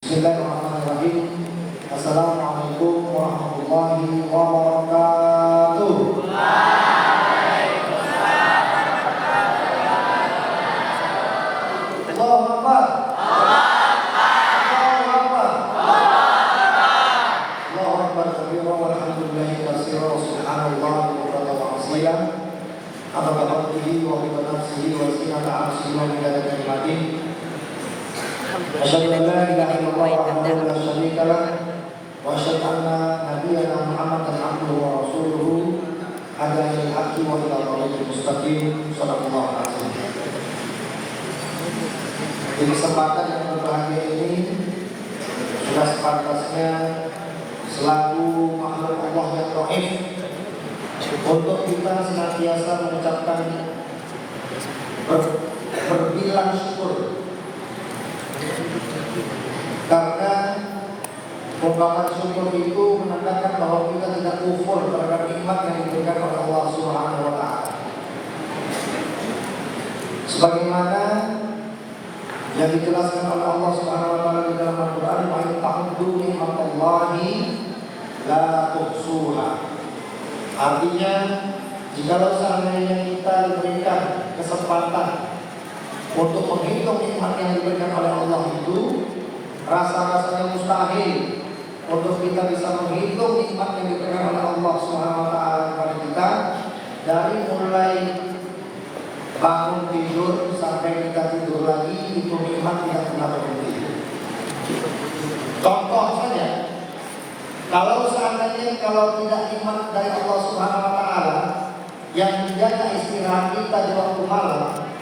Bismillahirrahmanirrahim. Assalamualaikum warahmatullahi wabarakatuh. Allahu Akbar. Allahu Akbar. Allahu Akbar kabira walhamdulillahi katsira subhanallahi bukratan wa asila. Adada khalqihi wa rida nafsihi wa zinata arsyihi wa midada kalimatihi. Asyhadu an la ilaha illallah wahdahu la syarika lah wa asyhadu anna nabiyyana Muhammadan abduhu wa rasuluhu hadal haqqi wa ila tariqil mustaqim sallallahu alaihi wasallam. Di kesempatan yang berbahagia ini sudah sepantasnya selaku makhluk Allah yang dhaif untuk kita senantiasa mengucapkan berbilang syukur, karena ungkapan syukur itu menandakan bahwa kita tidak kufur terhadap nikmat yang diberikan oleh Allah Subhanahu wa taala. Sebagaimana yang dijelaskan oleh Allah Subhanahu wa taala di dalam Al-Qur'an, "Wa in ta'uddu ni'matallahi la tuhsuha." Artinya, jikalau seandainya kita diberikan kesempatan untuk menghitung nikmat yang diberikan oleh Allah itu, rasa-rasanya mustahil untuk kita bisa menghitung nikmat yang diberikan oleh Allah Subhanahu wa taala kepada kita, dari mulai bangun tidur sampai kita tidur lagi, itu nikmat tidak pernah berhenti. Contoh saja, kalau seandainya tidak nikmat dari Allah Subhanahu wa taala yang menjaga istirahat kita di waktu malam,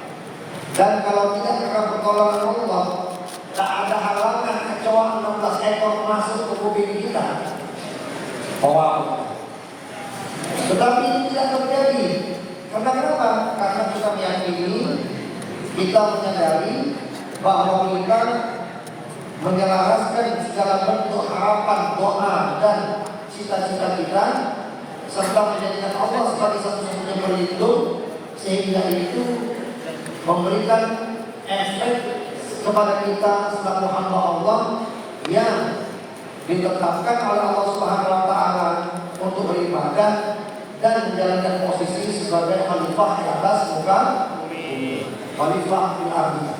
dan kalau tidak karena pertolongan Allah, tak ada halangan kecoa 16 ekor masuk ke kuping kita. Wow. Tetapi ini tidak terjadi. Karena kenapa? Karena kita meyakini, kita menyadari bahwa kita menyelaraskan segala bentuk harapan, doa, dan cita-cita kita, serta menjadikan Allah sebagai satu-satunya pelindung, sehingga itu memberikan efek kepada kita selaku hamba Allah yang ditetapkan oleh Allah Subhanahu wa taala untuk beribadah dan menjalankan posisi sebagai khalifah di atas muka bumi, khalifah fil ardi.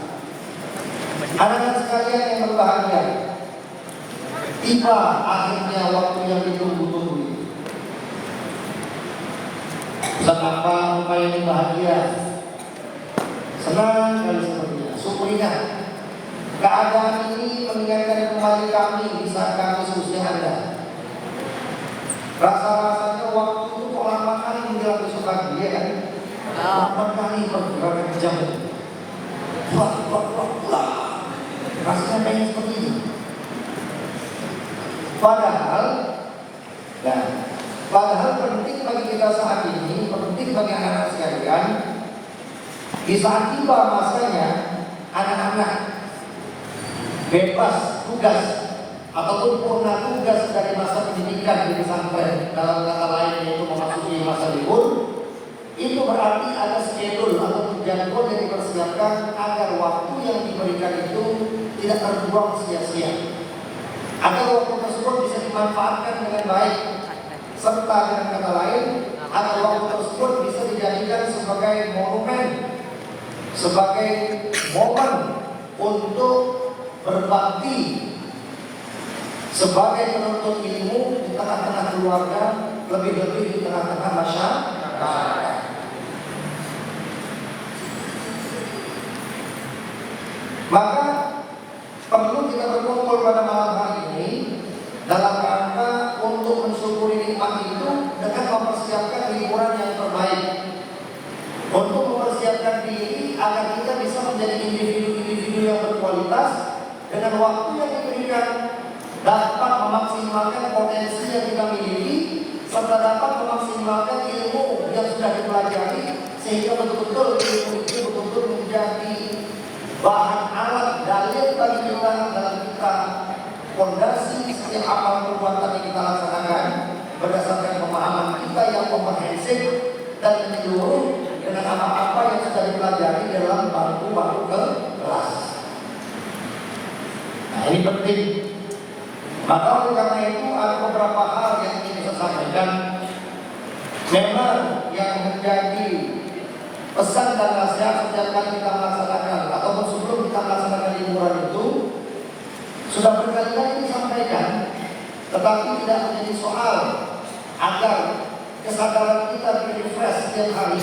Anak-anak sekalian yang berbahagia, tiba akhirnya waktu yang ditunggu-tunggu ini. Kenapa upaya ini bahagia? Senang sekali sepertinya. Syukurilah. Keadaan ini mengingatkan kembali kami di saat kami seusia Anda. Rasa-rasanya waktu itu kok lama kali menjelang besok pagi, ya kan? Lama kali pergerakan jam. Wah. Rasanya pengen seperti ini. Padahal penting bagi kita saat ini, penting bagi anak-anak sekalian. Di saat tiba masanya anak-anak bebas tugas ataupun purna tugas dari masa pendidikan di pesantren, dalam kata lain yaitu memasuki masa libur, itu berarti ada schedule atau jadwal yang dipersiapkan agar waktu yang diberikan itu tidak terbuang sia-sia, agar waktu tersebut bisa dimanfaatkan dengan baik, serta dengan kata lain agar waktu tersebut bisa dijadikan sebagai monumen, sebagai momen untuk berbakti sebagai penuntut ilmu di tengah-tengah keluarga, lebih-lebih di tengah-tengah masyarakat. Maka perlu kita berkumpul pada malam hari ini dalam rangka untuk mensyukuri nikmat itu dengan mempersiapkan liburan yang terbaik, untuk mempersiapkan diri agar kita bisa menjadi individu-individu yang berkualitas dengan waktu yang diberikan, dapat memaksimalkan potensi yang kita miliki, serta dapat memaksimalkan ilmu yang sudah dipelajari, sehingga betul-betul ilmu itu betul-betul menjadi bahan alat dalil bagi kita dalam kita fondasi setiap amal perbuatan yang kita laksanakan berdasarkan pemahaman kita yang komprehensif dan menyeluruh dengan apa-apa yang sudah dipelajari dalam bangku kelas. Nah, Nah, ini penting. Maka oleh karena itu ada beberapa hal yang ingin saya sampaikan. Memang yang menjadi pesan dan nasihat setiap kali kita melaksanakan ataupun sebelum kita melaksanakan liburan itu sudah berkali-kali disampaikan, tetapi tidak menjadi soal agar kesadaran kita di-refresh setiap hari,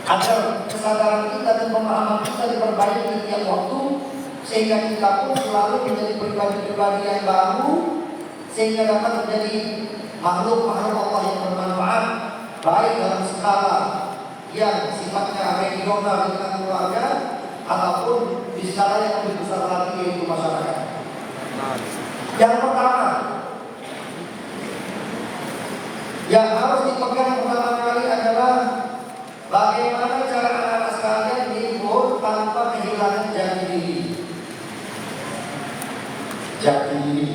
agar kesadaran kita dan pemahaman kita diperbaiki setiap waktu, sehingga kita pun selalu menjadi pribadi-pribadi yang baru, sehingga dapat menjadi makhluk-makhluk Allah yang bermanfaat, baik dalam skala yang sifatnya regional di tengah keluarga ataupun di skala yang lebih besar lagi, yaitu masyarakat. Yang pertama, yang harus dipegang pertama kali adalah bagaimana cara anak-anak sekalian libur tanpa kehilangan jati diri. Jati diri.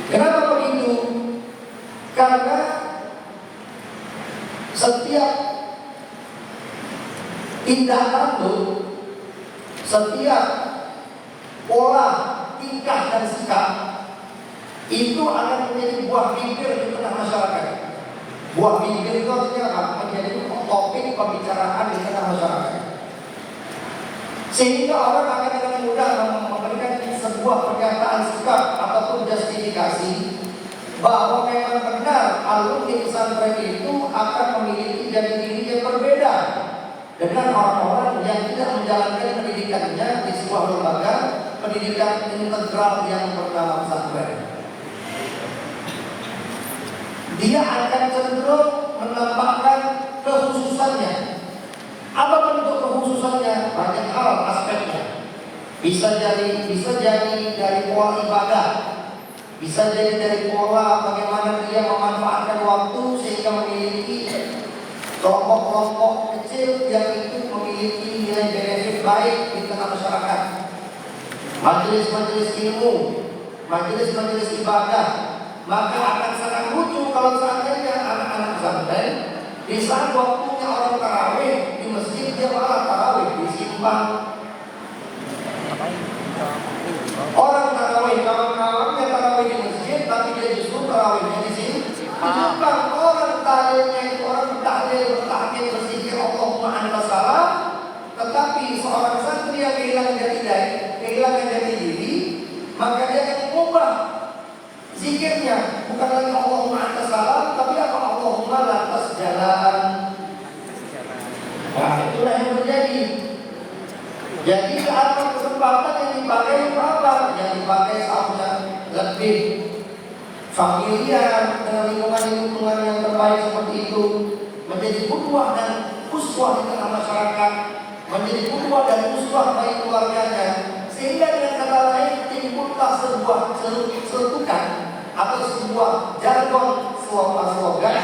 Kenapa begitu? Karena setiap tindakan itu, setiap pola tingkah dan sikap itu akan menjadi buah bibir di tengah masyarakat. Buah bibir itu artinya apa? Menjadi topik pembicaraan di tengah masyarakat. Sehingga orang akan dengan mudah memberikan sebuah pernyataan sikap ataupun justifikasi bahwa memang benar alumni pesantren itu akan memiliki jati diri yang berbeda dengan orang-orang yang tidak menjalankan pendidikannya di sebuah lembaga pendidikan integral yang bernama pesantren. Dia akan cenderung menampakkan kekhususannya. Apa bentuk kekhususannya? Banyak hal aspeknya. Bisa jadi dari pola ibadah, bisa jadi dari pola bagaimana dia memanfaatkan waktu sehingga memiliki kelompok-kelompok kecil yang itu memiliki nilai benefit baik di tengah masyarakat. Majelis-majelis ilmu, majelis-majelis ibadah, maka akan sangat lucu kalau seandainya anak-anak pesantren di saat waktunya orang tarawih di masjid, dia malah tarawih di simpang. Orang tarawih, kawan-kawannya tarawih di masjid, tapi dia justru tarawihnya di sini. Bukan orang tahlilnya itu orang bertahlil berzikir Allahumma anta salam, tetapi seorang santri yang kehilangan jati diri, maka dia akan mengubah zikirnya, bukan lagi Allahumma anta salam, tapi apa? Allahumma lantas jalan. Nah, itulah yang terjadi. Jadi saat kesempatan yang dipakai apa? Yang dipakai saatnya lebih familiar dengan lingkungan-lingkungan yang terbaik seperti itu, menjadi qudwah dan uswah di tengah masyarakat, menjadi qudwah dan uswah bagi keluarganya, sehingga dengan kata lain timbullah sebuah celutukan atau sebuah jargon slogan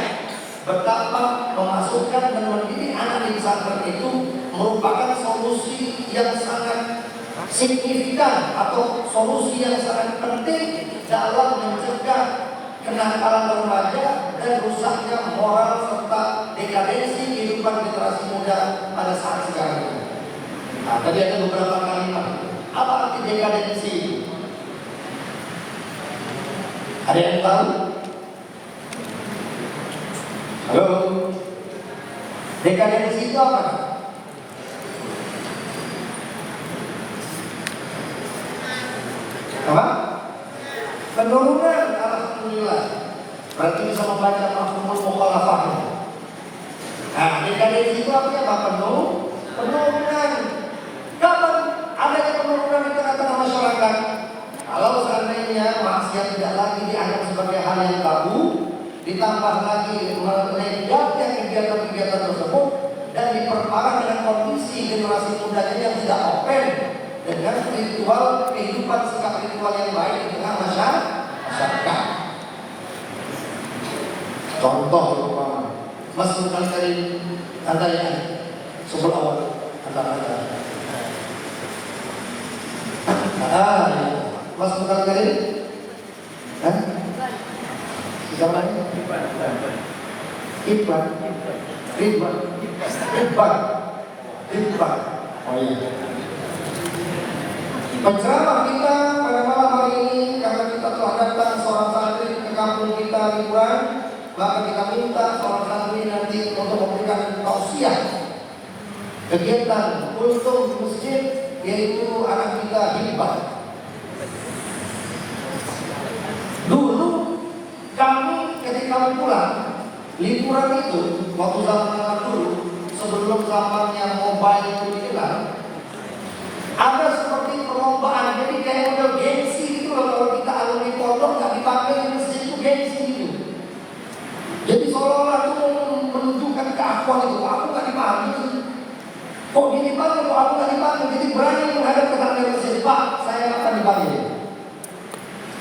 betapa memasukkan dan mendidik anak di pesantren itu merupakan solusi yang sangat signifikan atau solusi yang sangat penting dalam mencegah kenakalan remaja dan rusaknya moral serta dekadensi kehidupan generasi muda pada saat sekarang. Nah, tadi ada beberapa kalimat. Apa arti dekadensi? Ada yang tahu? Halo? Dekadensi itu apa? Apa? Penurunan, alhamdulillah. Berarti bisa membaca mafhumul mukhalafah. Nah, dekadensi itu apa? Penurunan. Kapan adanya penurunan di tengah-tengah masyarakat? Kalau seandainya maksiat tidak lagi dianggap sebagai hal yang tabu, ditambah lagi meledaknya kegiatan-kegiatan tersebut dan diperparah dengan kondisi generasi mudanya yang tidak open dengan ritual kehidupan sikap ritual yang baik di tengah masyarakat. Contoh Mas bukan dari katanya sebelum awal kata-kata. Mas bukan dari siapa lagi? Iban. Oh iya. Penceramah kita pada malam hari ini, karena kita telah datang seorang santri ke kampung kita liburan, maka kita minta seorang santri nanti untuk memberikan tausiah kegiatan untuk masjid, yaitu anak kita Hibah. Dulu kami ketika pulang liburan itu, waktu zaman dulu, sebelum zamannya mobile itu dikenal, ada seperti perlombaan, jadi kayak model gengsi gitu loh. Kalau kita alumni pondok nggak dipakai di masjid itu gengsi gitu. Jadi seolah-olah itu menunjukkan keakuan itu, aku nggak dipanggil. Kok gini panggil, kok aku nggak dipanggil? Jadi berani menghadap ke tangan masjid, Pak, saya akan dipanggil.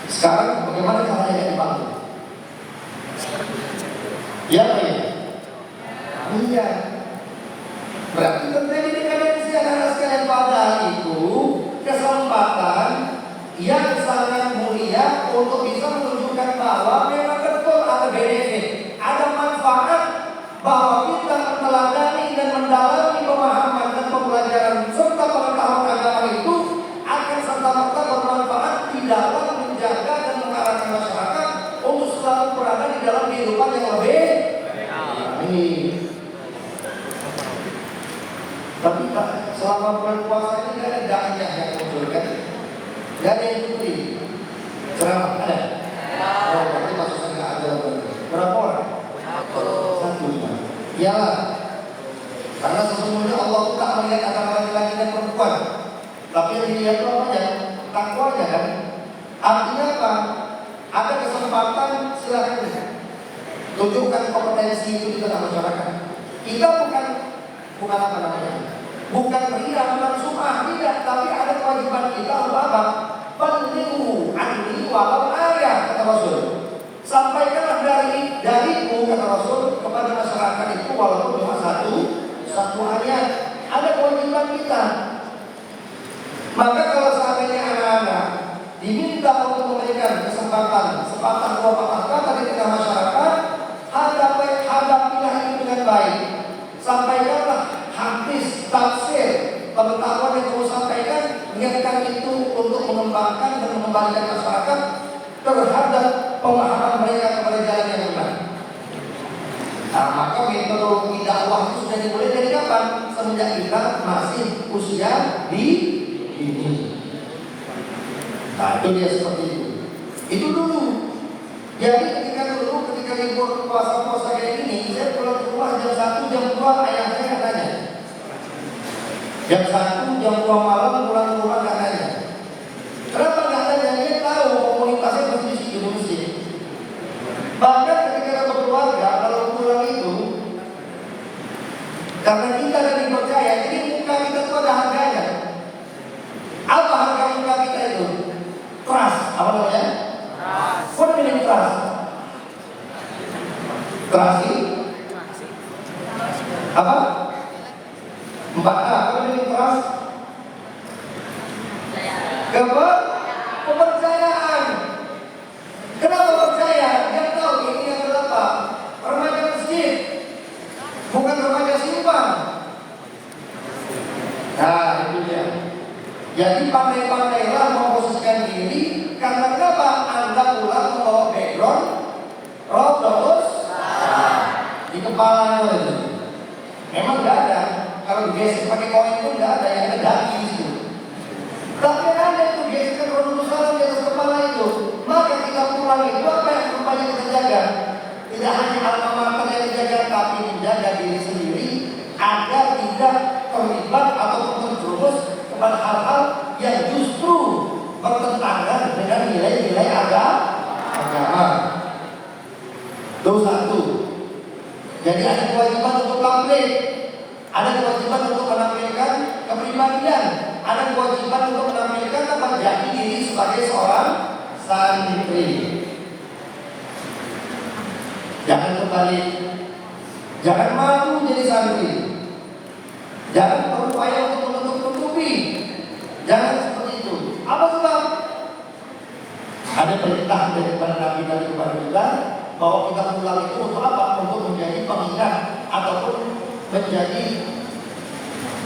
Sekarang bagaimana caranya nggak dipanggil? Ya, Pak ya? Iya. Berarti terjadi dekadensi anak-anak sekalian. Padahal itu kesempatan yang sangat mulia untuk bisa menunjukkan bahwa memang betul ada benefit, ada manfaat, bahwa kita meneladani dan mendalami pemahaman dan pembelajaran serta pengetahuan agama itu akan serta-merta bermanfaat di dalam menjaga dan mengarahkan masyarakat untuk selalu berada di dalam kehidupan yang lebih baik. Tapi selama bulan puasa ini tidak ada dakwah yang muncul kan? Tidak ada yang ikuti ceramah, ada? Oh, berarti maksudnya nggak ada. Berapa orang? Satu. Iyalah, karena sesungguhnya Allah tak melihat antara laki-laki dan perempuan, tapi yang dilihat itu apanya? Takwanya kan? Artinya apa? Ada kesempatan, silakan tunjukkan kompetensi itu di tengah masyarakat. Kita bukan apa namanya, bukan ria, bukan sum'ah, tidak, tapi ada kewajiban kita untuk apa? Pentingmu anni walau ayat, kata Rasul. Sampaikanlah dariku, kata Rasul, kepada masyarakat itu walaupun cuma satu ayat. Ada kewajiban kita. Maka kalau seandainya anak-anak diminta untuk memberikan kesempatan sepatah dua patah kata di tengah masyarakat, hadapilah itu dengan baik. Sampaikanlah hadis, tafsir, pengetahuan yang kamu sampaikan, niatkan itu untuk mengembangkan dan mengembalikan masyarakat terhadap pemahaman mereka kepada jalan yang benar. Nah, maka metodologi dakwah itu sudah dimulai dari kapan? Semenjak kita masih usia ini. Nah, itu dia seperti itu. Itu dulu. Jadi ketika libur puasa kayak gini, saya pulang ke rumah jam 1, jam 2, ayah saya katanya. Jam 1, jam 2 malam pulang ke rumah katanya. Kenapa nggak tanya? Dia tahu komunitasnya mesti di masjid. Bahkan ketika kita berkeluarga, kalau pulang itu, karena kita lebih percaya, jadi muka kita itu ada harganya. Apa harga muka kita itu? Trust, apa namanya? What do you mean trust? Trust apa? 4A, apa ini trust? Kepercayaan. Kenapa percaya? Dia tahu ini adalah apa? Remaja masjid, bukan remaja simpan. Nah, itu dia. Jadi pandai-pandailah memposisikan diri. Karena kenapa? Anda pulang membawa background rodos di kepala itu. Memang nggak ada. Kalau digesek pakai koin pun nggak ada yang ada daki itu. Tapi ada itu gesekan rodos di atas kepala itu. Maka kita pulang itu apa yang rupanya kita jaga? Tidak hanya alma mater yang dijaga, tapi menjaga diri sendiri agar tidak terlibat atau terjerumus kepada hal-hal yang justru bertentangan dengan nilai-nilai agama. Itu satu. Jadi ada kewajiban untuk tabligh, ada kewajiban untuk menampilkan kepribadian, ada kewajiban untuk menampilkan apa? Jadi diri sebagai seorang santri. Jangan kembali, jangan malu jadi santri, jangan berupaya untuk menutup-tutupi, jangan seperti itu. Apa sebab? Ada perintah daripada Nabi kepada kita bahwa kita pulang itu untuk apa? Untuk menjadi pengingat ataupun menjadi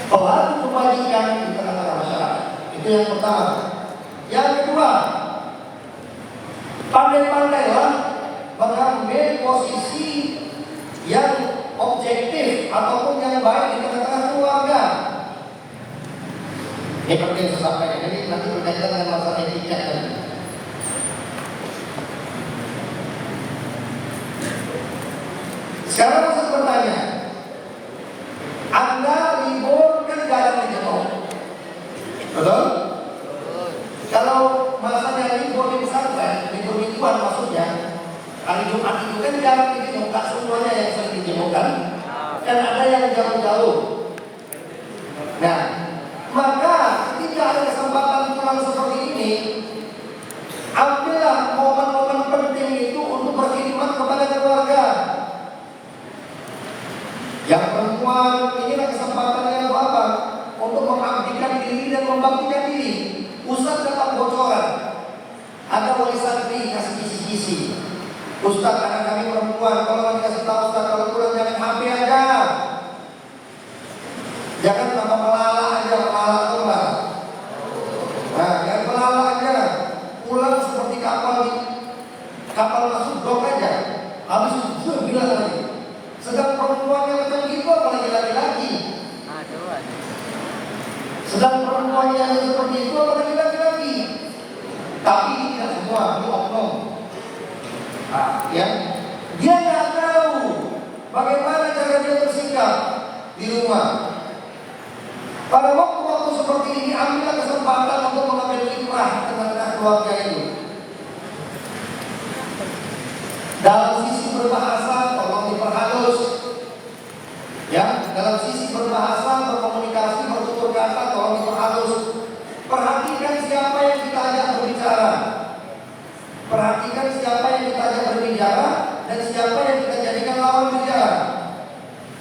pelaku kebajikan di tengah-tengah masyarakat. Itu yang pertama. Yang kedua, pandai-pandailah mengambil posisi yang objektif ataupun yang baik di tengah-tengah keluarga. Ini penting saya sampaikan. Jadi nanti berkaitan dengan masalah etika tadi. Sekarang saya bertanya, Anda libur kan jarang dijemur, betul? Kalau masanya libur di pesantren, libur mingguan maksudnya, hari Jumat itu kan jarang dijemur, tak semuanya yang sering dijemur kan? Dan ada yang jauh-jauh. Nah, maka ketika ada kesempatan pulang seperti ini, ambillah momen-momen penting itu untuk berkhidmat kepada keluarga. Yang perempuan, inilah kesempatan yang apa? Untuk mengabdikan diri dan membaktikan diri. Ustaz dapat bocoran, ada wali santri kasih kisi-kisi. Ustaz, anak kami perempuan, kalau dikasih tahu Ustaz, kalau pulang jangan HP aja. Jangan tambah melala aja, melala tuh lah. Nah, jangan melala aja. Pulang seperti kapal masuk dok aja. Habis itu bilang lagi. Sedang perempuan yang macam itu apalagi laki-laki. Sedang perempuan yang seperti itu apalagi laki-laki. Tapi tidak semua, ini oknum. Ya, dia nggak tahu bagaimana cara dia bersikap di rumah. Pada waktu-waktu seperti ini, ambillah kesempatan untuk mengambil ikrah tengah-tengah keluarga itu. Dalam sisi berbahasa, tolong diperhalus. Ya, dalam sisi berbahasa, berkomunikasi, bertutur kata, tolong diperhalus. Perhatikan siapa yang kita ajak berbicara. Perhatikan siapa yang kita ajak berbicara dan siapa yang kita jadikan lawan bicara.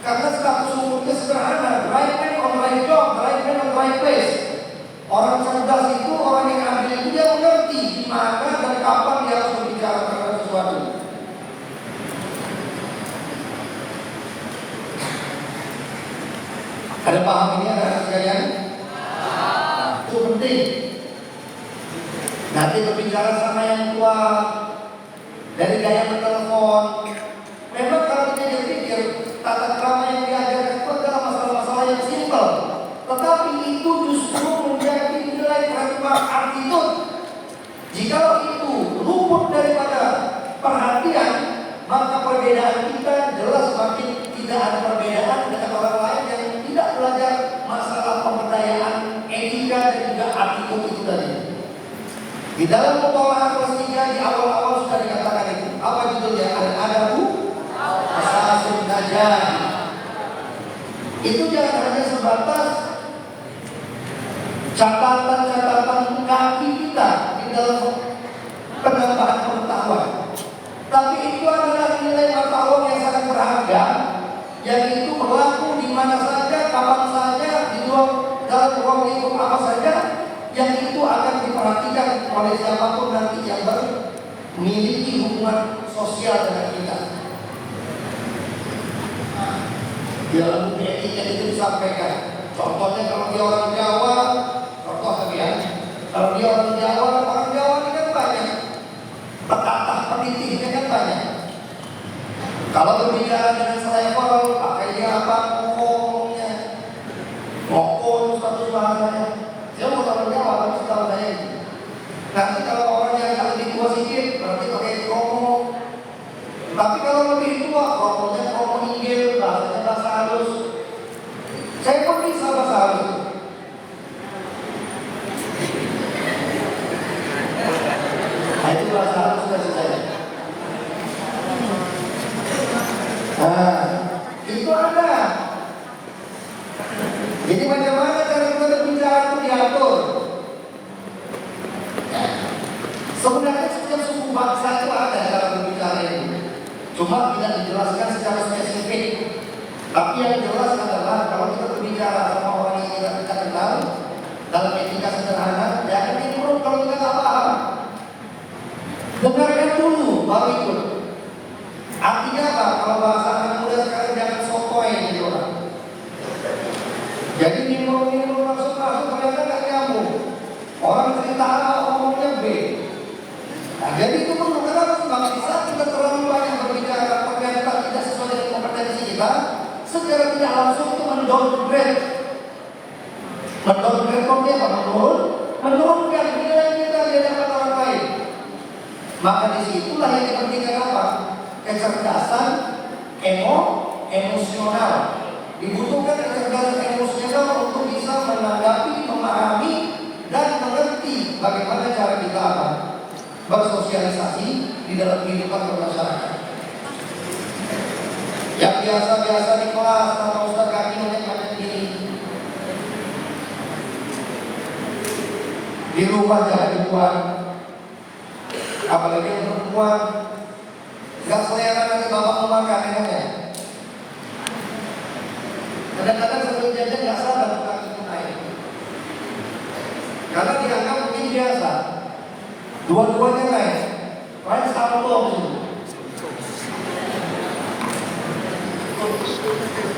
Karena status umumnya sederhana, right man on right job, right man on right place. Orang cerdas itu, orang yang ambil itu dia mengerti di mana dan kapan dia harus berbicara terhadap sesuatu. Ada paham ini anak sekalian? Itu penting. Nanti berbicara sama yang tua, dari gaya bertelepon. Memang kalau kita pikir tata krama yang diajarkan itu adalah masalah-masalah yang simpel, tetapi itu justru menjadi nilai pragmatik attitude. Jikalau itu luput daripada perhatian, maka perbedaan kita jelas makin tidak ada perbedaan dengan orang lain yang tidak belajar masalah pemberdayaan etika dan juga attitude itu tadi. Di dalam Mutolaah kelas 3 di awal-awal sudah dikatakan itu. Apa judulnya? Al-adabu asasun najah. Itu jangan hanya sebatas catatan-catatan kaki kita di dalam penambahan pengetahuan, tapi itu adalah nilai mata uang yang sangat berharga, yang itu berlaku di mana saja, kapan saja, di dalam ruang lingkup apa saja, yang itu akan diperhatikan oleh siapapun nanti yang memiliki hubungan sosial dengan kita. Di dalam buku etika itu disampaikan. Contohnya kalau dia orang Jawa, contoh tapi ya, kalau dia orang Jawa ini kan banyak, petata pendidikannya kan banyak. Kalau berbicara dengan selevel, pakai dia apa? Ngokong status bahasanya. Dia mau orang Jawa, tapi setahu saya ini. Nanti kalau orang yang lebih tua sedikit, berarti pakai ngomong. Tapi kalau lebih tua, ngomongnya ngomong inggil, bahasanya bahasa halus. Saya pun bisa bahasa halus. Nah, itu bahasa halus dari saya. Nah, itu ada. Jadi bagaimana cara kita berbicara itu diatur? Sebenarnya setiap suku bangsa itu ada cara berbicara itu. Cuma tidak dijelaskan secara spesifik. Tapi yang jelas adalah kalau kita berbicara sama orang yang kita kenal dalam etika sederhana, jangan dikurung kalau kita tak paham. Dengarkan dulu, baru ikut. Artinya apa? Kalau bahasa anak muda sekarang jangan sotoy gitu orang. Jadi minum masuk ternyata nggak nyambung. langsung itu mendowngrade kok dia menurunkan nilai kita di hadapan orang lain. Maka disitulah yang dipentingkan apa? Kecerdasan emosional. Dibutuhkan kecerdasan emosional untuk bisa menanggapi, memahami, dan mengerti bagaimana cara kita bersosialisasi di dalam kehidupan bermasyarakat. Yang biasa-biasa di kelas sama Ustaz kaki banyak gini, di rumah jangan dibuat, apalagi yang perempuan nggak selera nanti bapak mau makan ya. Kadang-kadang sambil jajan nggak sadar kaki itu naik, karena dianggap mungkin biasa. Dua-duanya naik, paling sambal gitu.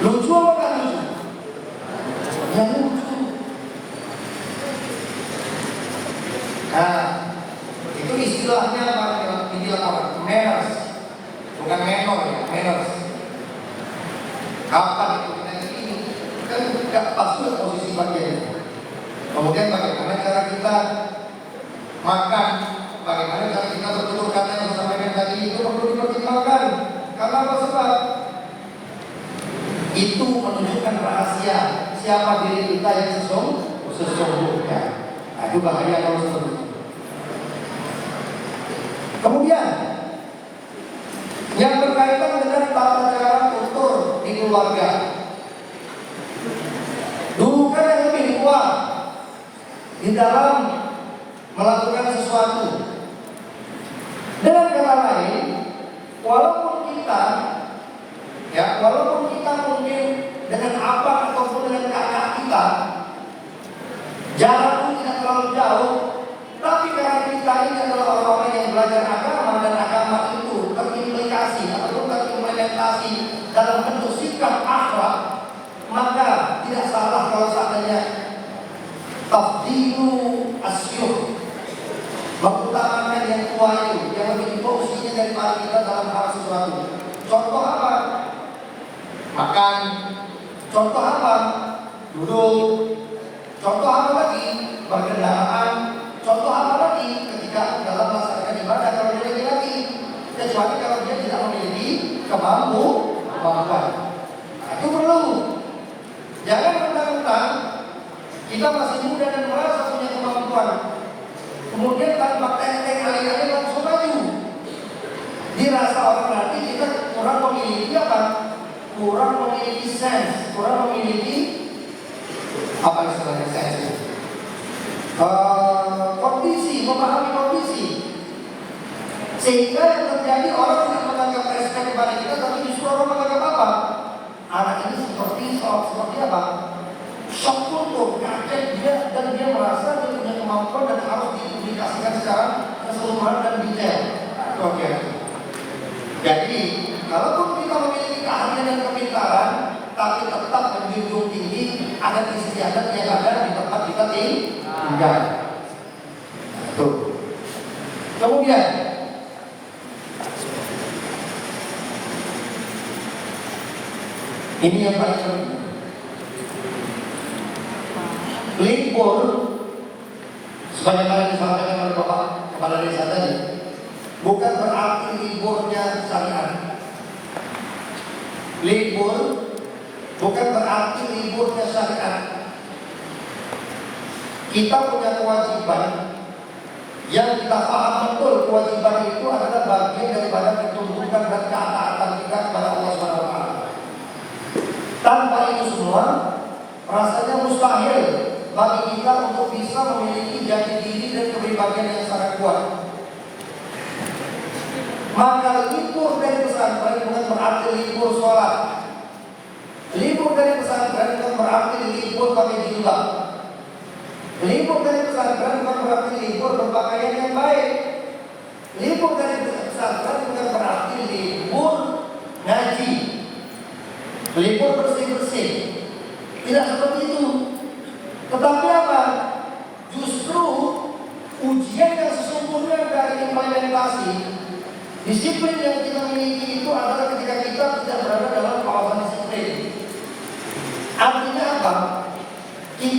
Lucu apa kan lucu? Ya lucu. Nah, itu istilahnya apa? Manners, bukan menor ya, manners. Kapan itu kita ini? Kan tidak pas posisi bagiannya. Kemudian bagaimana cara kita makan, bagaimana cara kita bertutur kata yang disampaikan tadi itu perlu dipertimbangkan. Karena apa sebab? Itu menunjukkan rahasia siapa diri kita yang sesungguhnya. Nah, itu bahaya kalau seperti itu. Kemudian yang berkaitan dengan tata cara tutur di keluarga. Dulu kan yang lebih kuat di dalam melakukan sesuatu. Dengan kata lain, walaupun kita mungkin dengan abang ataupun dengan kakak kita jarak pun tidak terlalu jauh, tapi karena kita ini adalah orang-orang yang belajar agama dan agama itu terimplikasi ataupun terimplementasi dalam bentuk sikap akhlak, maka tidak salah kalau seandainya tafdilu asyuh, mengutamakan yang tua itu yang lebih fungsinya daripada kita dalam hal sesuatu. Contoh apa? Makan. Contoh apa? Duduk. Contoh apa lagi? Berkendaraan. Contoh apa lagi? Ketika dalam melaksanakan ibadah kalau dia laki-laki, kecuali kalau dia tidak memiliki kemampuan. Nah, itu perlu. Jangan mentang-mentang kita masih muda dan merasa punya kemampuan, kemudian tanpa tes alih-alih langsung maju. Dirasa orang nanti kita kurang memiliki apa? Kurang memiliki sense, kurang memiliki apa istilahnya sense? Kondisi, memahami kondisi. Sehingga yang terjadi orang tidak menganggap respect kepada kita, tapi justru orang menganggap apa? Anak ini seperti apa? Shock kultur, kaget dia dan dia merasa dia punya kemampuan dan harus dipublikasikan secara keseluruhan dan detail. Oke. Jadi, kalaupun kita memiliki keahlian dan kepintaran, tapi tetap menjunjung tinggi adat istiadat yang ada di tempat kita tinggal. Tuh. Kemudian, ini yang paling penting. Libur, sebagaimana disampaikan oleh Bapak Kepala Desa tadi, bukan berarti liburnya syariat. Libur bukan berarti liburnya syariat. Kita punya kewajiban yang kita paham betul. Kewajiban itu adalah bagian daripada ketundukan dan ketaatan kita kepada Allah SWT. Tanpa itu semua, rasanya mustahil bagi kita untuk bisa memiliki jati diri dan kepribadian yang sangat kuat. Maka libur dari pesantren bukan berarti libur sholat. Libur dari pesantren bukan berarti libur pakai jilbab. Libur dari pesantren bukan berarti libur berpakaian yang baik. Libur dari pesantren bukan berarti libur ngaji, libur bersih-bersih. Tidak seperti itu. Tetapi apa? Justru ujian yang sesungguhnya dari implementasi disiplin yang kita miliki itu adalah ketika kita tidak berada dalam kawasan disiplin.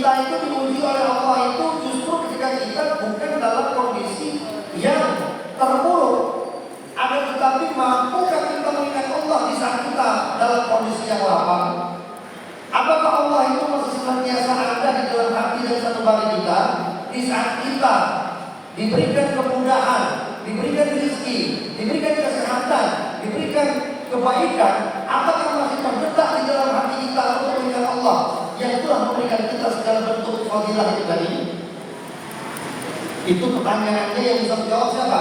Kita itu diuji oleh Allah itu justru ketika kita bukan dalam kondisi yang terpuruk. Akan tetapi mampukah kita mengingat Allah di saat kita dalam kondisi yang lapang? Apakah Allah itu masih senantiasa ada di dalam hati dan sanubari kita di saat kita diberikan kemudahan, diberikan rezeki, diberikan kesehatan, diberikan kebaikan? Apakah masih terdetak di dalam hati kita untuk mengingat Allah yang telah memberikan kita segala bentuk fadilah itu tadi? Itu pertanyaannya yang bisa menjawab siapa?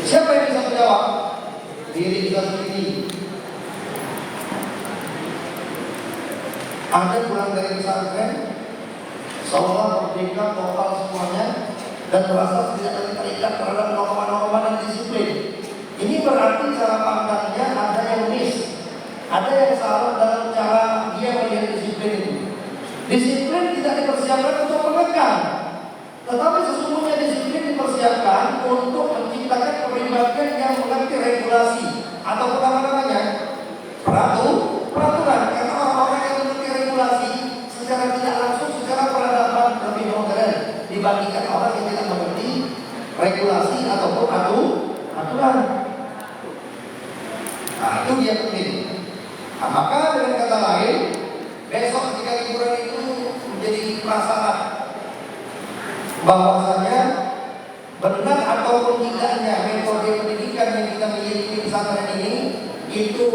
Siapa yang bisa menjawab? Diri kita sendiri. Anda pulang dari pesantren, seolah merdeka total semuanya dan merasa tidak terikat terhadap norma-norma dan disiplin. Ini berarti cara pandangnya ada yang miss, ada yang salah dalam cara dia melihat disiplin itu. Disiplin tidak dipersiapkan untuk mengekang, tetapi sesungguhnya disiplin dipersiapkan untuk menciptakan kepribadian yang mengerti regulasi atau apa namanya peraturan. Karena orang-orang yang mengerti regulasi secara tidak langsung, secara peradaban lebih modern dibandingkan orang yang tidak mengerti regulasi ataupun aturan. Nah, itu dia penting. Nah, maka dengan kata lain, besok ketika liburan itu menjadi prasyarat bahwasanya benar ataupun tidaknya metode pendidikan yang kita miliki di pesantren ini itu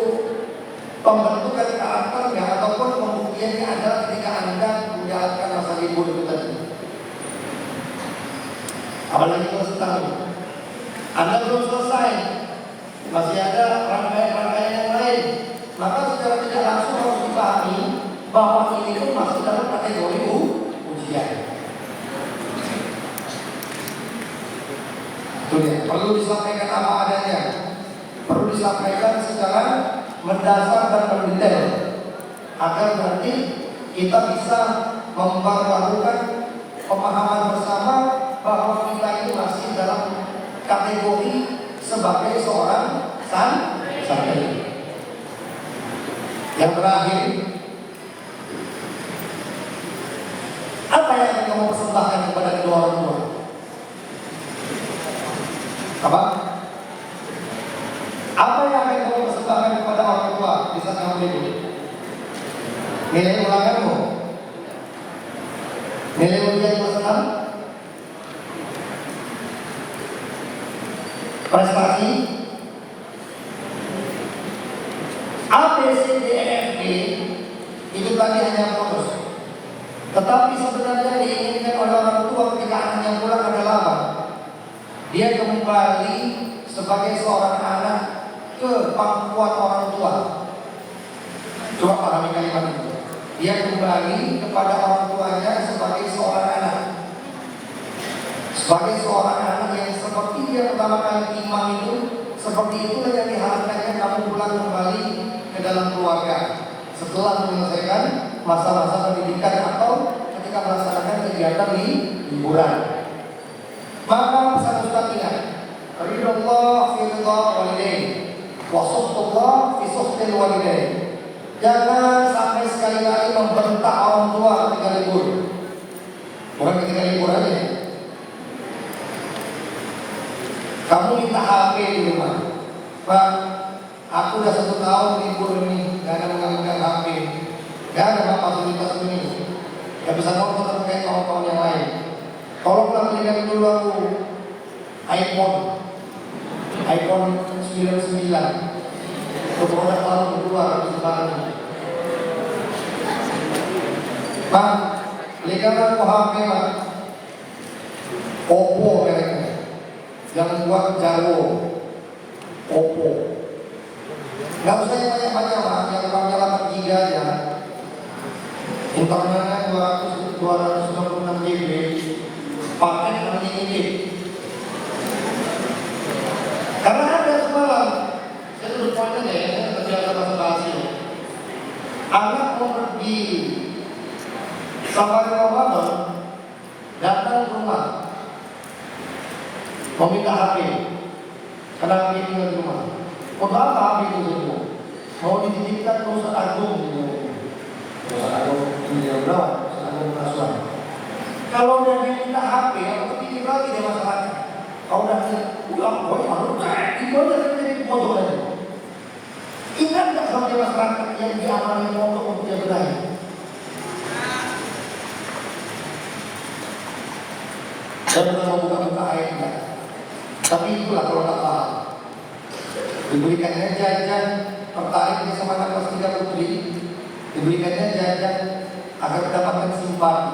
pembentukan karakternya ataupun pembuktiannya adalah ketika Anda menjalankan masa libur itu tadi. Apalagi kalau setahun Anda belum selesai, masih ada rangkaian-rangkaian yang lain, maka secara tidak langsung harus dipahami bahwa ini pun masih dalam kategori ujian. Perlu disampaikan apa adanya, perlu disampaikan secara mendasar dan mendetail agar nanti kita bisa memperlakukan pemahaman bersama bahwa kita ini masih dalam kategori sebagai seorang santri. Yang terakhir, apa yang akan kamu persembahkan kepada kedua orang tua? Apa? Apa yang akan kamu persembahkan kepada orang tua di saat kamu libur? Nilai ulanganmu? Nilai ujian masalah? Prestasi? A, B, C, D, E, F, G itu tadi hanya bonus. Tetapi sebenarnya diinginkan oleh orang tua ketika anaknya pulang adalah apa? Dia kembali sebagai seorang anak ke pangkuan orang tua. Coba pahami kalimat itu. Dia kembali kepada orang tuanya sebagai seorang anak, sebagai seorang anak yang seperti dia pertama kali iman itu. Seperti itulah yang diharapkannya kamu pulang kembali ke dalam keluarga setelah menyelesaikan masa-masa pendidikan atau ketika melaksanakan kegiatan di liburan. Maka pesan Ustaz ingat, ridallah fi ridha walidain wa suhtullah fi suhtil walidain. Jangan sampai sekali-kali membentak orang tua ketika libur. Bukan ketika libur aja. Kamu minta HP di rumah, Pak, aku udah 1 tahun libur ini, gak ada mengambil HP, gak ada fasilitas ini, gak bisa nonton terkait kawan-kawan yang lain. Tolonglah belikan dulu aku iPhone 99 untuk produk baru kedua di sekarang. Pak, belikan aku HP, Pak, Oppo mereknya. Jangan buat Jago, Oppo. Gak usah yang banyak-banyak, Pak. Yang RAM-nya 8 GB aja. Internetnya 296 GB. Pakai unlimited. Karena ada semalam, saya tulis poin aja ya, saya terbiasa bahasa-bahasa. Anak mau pergi safari Ramadan, datang ke rumah, mau minta HP, karena HP tinggal di rumah. Untuk apa HP itu semua? Mau dititipkan ke Ustaz Agung gitu. Ustaz Agung ini berapa? Ustaz pengasuhan. Kalau dia minta HP, aku pikir lagi dia masalahnya. Kalau udah boy harus itu aja jadi bodoh aja. Ingat nggak sama dia masyarakat yang diamani untuk dia berakhir? Saya bukan mau buka-buka ayatnya, tapi itulah kalau tak paham. Diberikannya jajan, tertarik dia sama anak kelas 3 putri, diberikannya jajan agar mendapatkan simpati.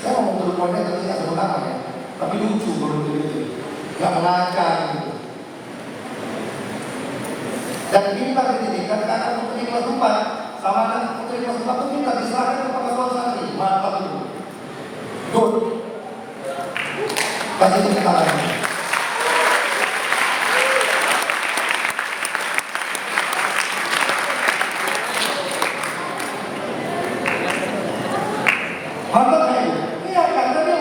Saya mau turun poinnya tapi tidak sebut nama ya, tapi lucu kalau itu, nggak mengajar gitu. Dan minta dididikan karena putri kelas 4 sama anak putri kelas 4 itu minta diserahkan kepada suatu santri, mantap itu. Good. Kasih tepuk tangan. Mantap ya? Iya, karena dia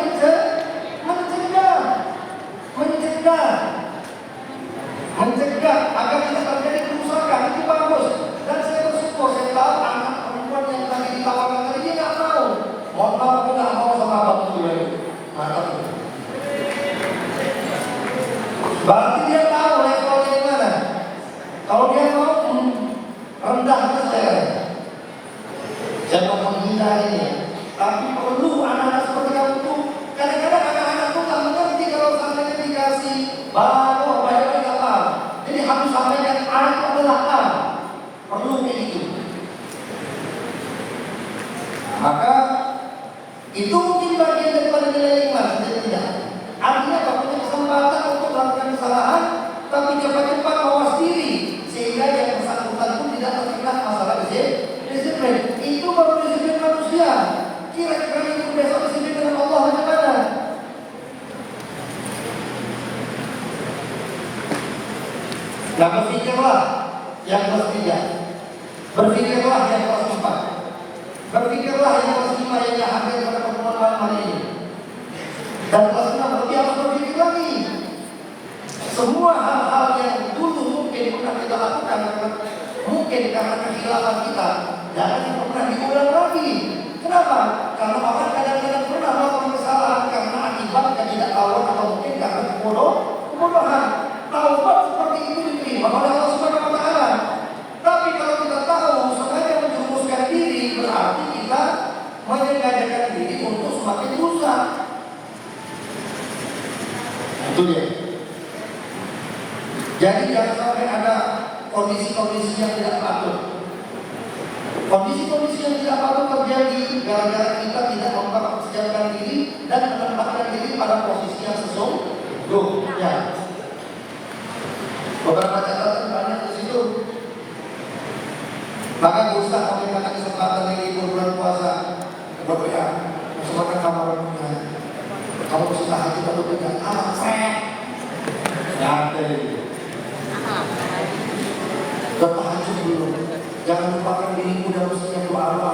mencegah agar tidak terjadi kerusakan, itu bagus. Dan saya bersyukur, saya tahu anak perempuan yang tadi ditawarkan tadi dia nggak mau. Mohon maaf, aku nggak mau sama abang itu ya. Mantap. Berarti dia tahu levelnya di mana. Kalau dia mau rendahkan saya jangan menghindarinya. Tapi perlu anak-anak seperti kamu itu. Kadang-kadang anak-anak itu tak mengerti kalau seandainya dikasih baru bayar tidak paham. Jadi harus sampaikan anak adalah A. Perlu kayak gitu. Maka itu mungkin bagian daripada nilai iman, tidak. Artinya apa? Punya kesempatan untuk melakukan kesalahan, tapi cepat-cepat mawas diri sehingga yang bersangkutan pun tidak terkena masalah disiplin. Itu baru disiplin manusia. Kira-kira itu besok disiplin dengan Allah bagaimana? Nah, berpikirlah yang kelas 3, berpikirlah yang kelas 4, berpikirlah yang kelas 5 yang hadir pada pertemuan malam hari ini. Dan kelas 6 lebih harus berpikir lagi. Semua hal-hal yang dulu mungkin pernah kita lakukan, mungkin karena kehilangan kita, jangan pernah diulang lagi. Kenapa? Karena orang kadang-kadang pernah melakukan kesalahan karena akibat ketidaktahuan atau mungkin karena kebodohan. Taubat seperti itu diterima oleh Allah Subhanahu wa Ta'ala. Tapi kalau kita tahu sengaja menjerumuskan diri, berarti kita menyengajakan diri untuk semakin rusak. Itu dia. Jadi jangan sampai ada kondisi-kondisi yang tidak patut. Kondisi-kondisi yang tidak patut terjadi gara-gara kita tidak mempersiapkan diri dan menempatkan diri pada posisi yang sesungguhnya. Beberapa catatan banyak di situ. Maka berusaha menggunakan kesempatan ini bulan puasa. Berdoa, masukkan kamarnya. Kamu berusaha hati kalau tidak saya. Bertahajud dulu. Jangan lupakan dirimu dan mestinya doa-doa.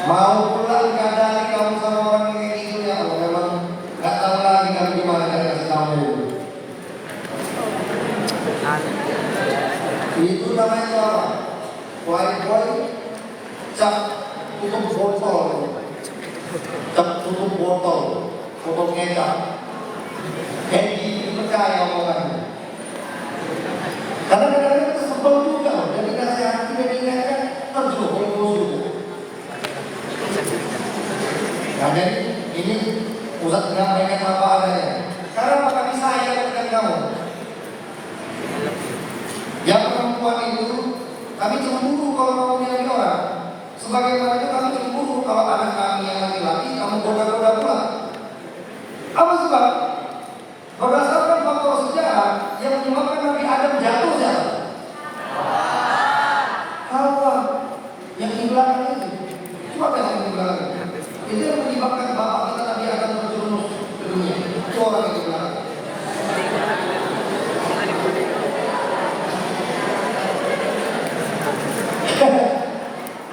Mau pulang kadang kamu sama orang yang kayak gitu ya Allah, memang nggak tahu lagi kamu gimana cara kasih tahu itu. Itu namanya apa? White boy cap tutup botol, cap tutup botol kecap. Jadi percaya omongannya. Karena kadang-kadang kita sebel juga, jadi nasihati dan ingatkan terjun emosi juga. Nah, jadi ini Ustaz menyampaikan apa adanya. Sekarang apa kami sayang dengan kamu? Yang perempuan itu kami cemburu kalau kamu nyanyi orang. Sebagaimana itu kami cemburu kalau anak kami yang laki-laki kamu goda-goda pula. Apa sebab? Berdasarkan faktor sejarah yang menyebabkan Nabi Adam jatuh siapa? Hawa. Yang di belakang itu. Coba yang di belakang. Itu yang menyebabkan bapak kita Nabi Adam terjerumus ke dunia. Itu orang yang di belakang.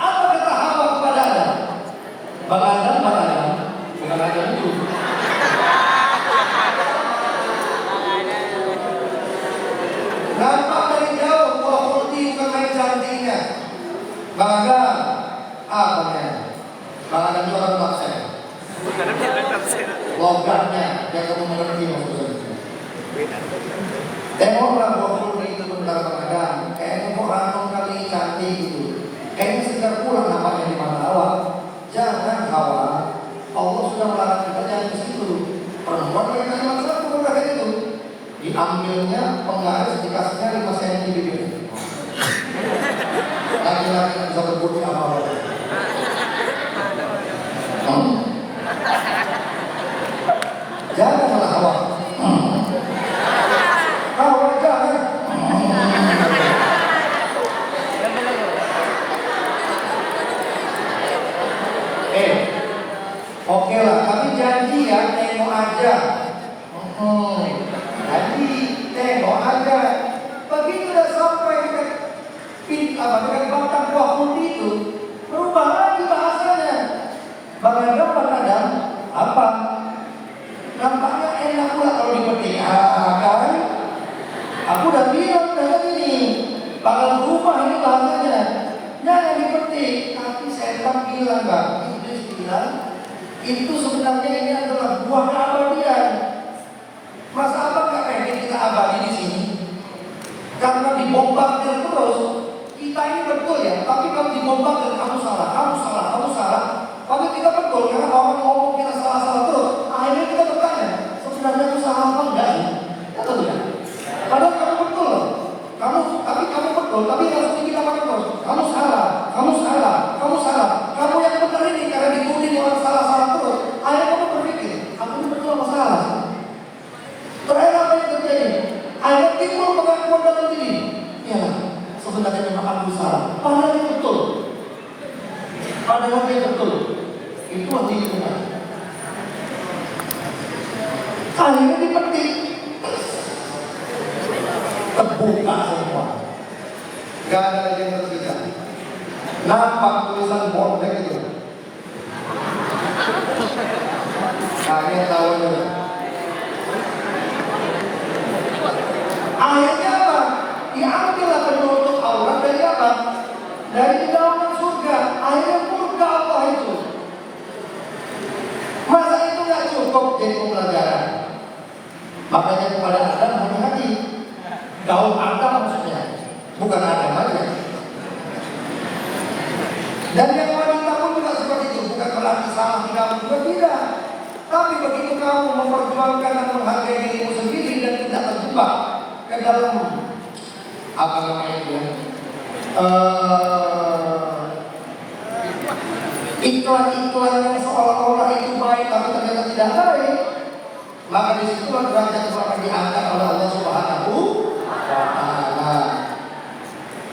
Apa kata Hawa kepada Adam? Bang Adam, bukan Adam itu. Nampak dari jauh buah kurdi bukan main Bang Adam, apa ya? Bang Adam itu orang tua saya. Logatnya, yang kamu mengerti maksudnya. Tengoklah waktu itu bentar Bang Adam, kayak kok ranong kali cantik gitu. Kayaknya sekitar pulang namanya di mata Allah. Jangan Hawa, Allah sudah melarang kita jangan ke situ. Perempuan yang kalimat satu kepada itu, diambilnya penggaris dikasihnya 5 cm bibir. Laki-laki bisa berbudi apa-apa. Jangan malah Hawa. Hawa jangan. Oke lah, tapi janji ya tengok aja. Janji tengok aja. Begitu udah sampai dekat batang buah putih itu, berubah lagi bahasanya. Kadang apa? Nampaknya enak pula kalau dipetik. Kan? Aku udah bilang udah ini bakal berubah ini bahasanya. Jangan dipetik. Tapi setan bilang Bang, Iblis bilang itu sebenarnya ini adalah buah keabadian. Masa abang gak pengen kita abadi di sini? Karena dibombardir terus. Kita ini betul ya, tapi kalau dibombardir kamu salah. Tapi kita betul karena orang ngomong kita salah terus. Akhirnya kita bertanya, sebenarnya aku salah apa enggak sih? Atau tidak? Padahal kamu betul. Kamu betul, tapi langsung kita pakai terus. Kamu salah. Kamu yang benar ini karena dituding orang salah terus. Akhirnya kamu berpikir, aku ini betul apa salah? Terakhir apa yang terjadi? Akhirnya timbul pengakuan dalam diri. Ya, sebenarnya memang aku salah. Padahal itu betul. Itu artinya benar. Akhirnya dipetik. Terbuka semua. Gak ada lagi yang tersisa. Nampak tulisan bordek itu. Kalian tahu dulu. Akhirnya apa? Diambillah penutup aurat dari apa? Dari daungan surga. Akhirnya murka Allah itu. Masa itu gak cukup jadi pembelajaran. Makanya kepada Adam hati-hati. Daun Adam maksudnya, bukan Adam aja. Dan yang wanita pun juga seperti itu, bukan berarti salah kamu juga tidak. Tapi begitu kamu memperjuangkan dan menghargai dirimu sendiri dan tidak terjebak ke dalam apa namanya itu ya, iklan-iklan yang seolah-olah itu baik tapi ternyata tidak baik, maka disitulah derajat akan diangkat oleh Allah Subhanahu wa Ta'ala.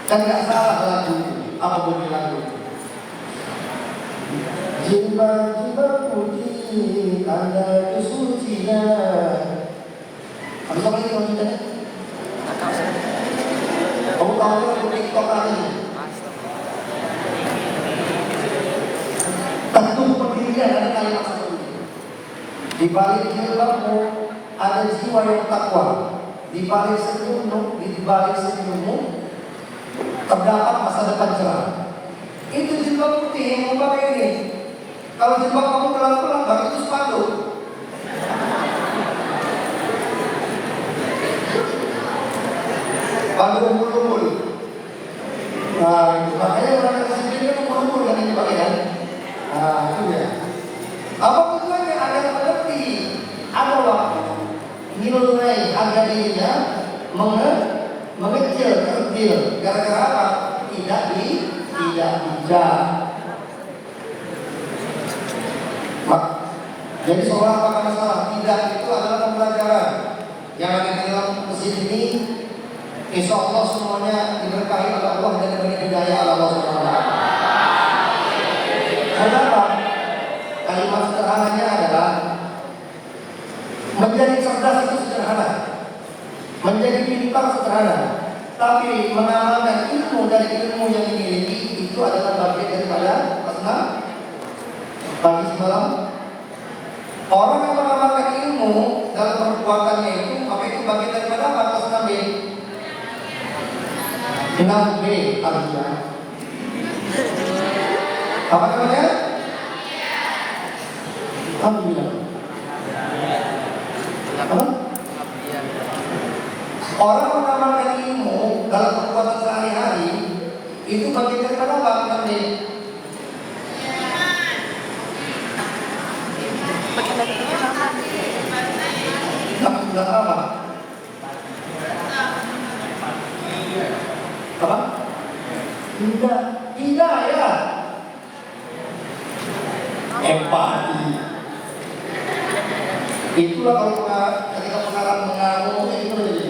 Dan tidak salah lagu apa bunyi lagu. Jilbab putih tanda kesucian. Habis apa lagi maksudnya? Kamu tahu lagu TikTok ini? Tentu pendirian ada kalimat seperti ini. Di balik jilbabmu ada jiwa yang takwa. Di balik senyummu terdapat masa depan cerah. Itu jilbab putih yang memakai ini. Kalau jilbab kamu pelan-pelan, baru itu sepatu. Baru umbul-umbul. Nah, itu makanya orang yang kesini kan umbul-umbul kan ini pakai kan. Nah, itu ya. Apa tujuannya? Agar mengerti ada waktu nilai harga dirinya mengecil, kerdil. Gara-gara apa? Tidak bijak. Jadi seolah apa masalah? Tidak, itu adalah pembelajaran yang ada di dalam mesin ini. Insya Allah semuanya diberkahi oleh Allah dan diberi hidayah oleh Allah SWT. Kenapa? Kalimat sederhananya adalah menjadi cerdas itu sederhana, menjadi pintar sederhana, tapi mengamalkan ilmu dari ilmu yang dimiliki itu adalah bagian daripada apa? Pagi semalam. Orang yang mengamalkan ilmu dalam perbuatannya itu, maka itu bagian daripada apa? Atas Nabi 6B artinya Apa namanya? Alhamdulillah. Apa? Orang mengamalkan ilmu dalam perbuatan sehari-hari itu bagian daripada apa nanti? Enggak apa? Apa? Tidak ya. Empati. Itulah kalau ketika pengarang mengamu itu jadi.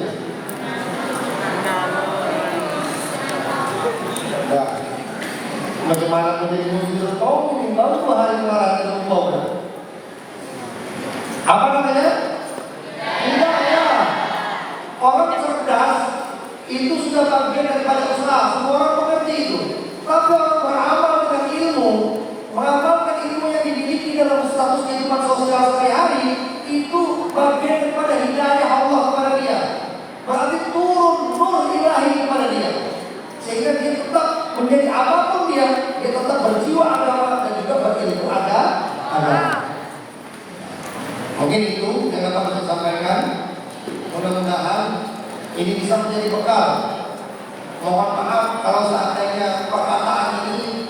Nah, bagaimana menjadi muslim? Kau mungkin tahu 2 hari mengarang itu apa? Apa namanya? Tidak ya. Orang cerdas itu sudah bagian daripada usaha. Semua orang mengerti itu. Tapi orang beramal dengan ilmu, mengamalkan ilmu yang dimiliki dalam status kehidupan sosial sehari-hari, itu bagian daripada hidayah Allah kepada dia. Berarti turun nur ilahi kepada dia, sehingga dia tetap menjadi apapun dia tetap berjiwa agama dan juga berilmu agama. Mungkin itu yang dapat saya sampaikan. Mudah-mudahan ini bisa menjadi bekal. Mohon maaf kalau seandainya perkataan ini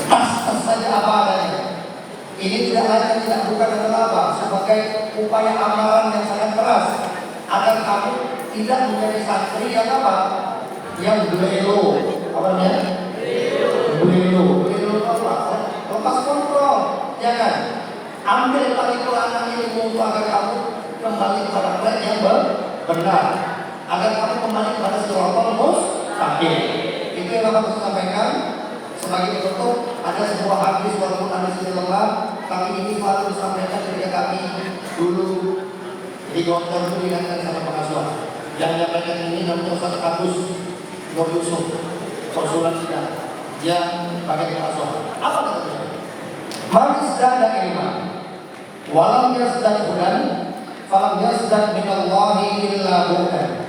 tas saja apa adanya. Ini tidak lain tidak bukan adalah apa, sebagai upaya amalan yang sangat keras agar kamu tidak menjadi santri yang apa, yang belelo, apa namanya? Belelo apa? Lepas kontrol, ya kan? Ambil lagi pelajaran ilmu agar kamu kembali kepada track yang benar, agar kamu kembali kepada siratal mustaqim. Itu yang dapat saya sampaikan. Sebagai penutup, ada sebuah hadis walaupun hadis ini lemah, tapi ini selalu disampaikan ketika kami dulu di Gontor itu diingatkan sama pengasuhan. Yang menyampaikan ini namanya Ustaz Agus Nur Yusuf, konsulat kita yang pakai pengasuhan. Apa katanya? Manis dan ilman, walam yasdad hudan, falam yasdad minallahi illa hudan.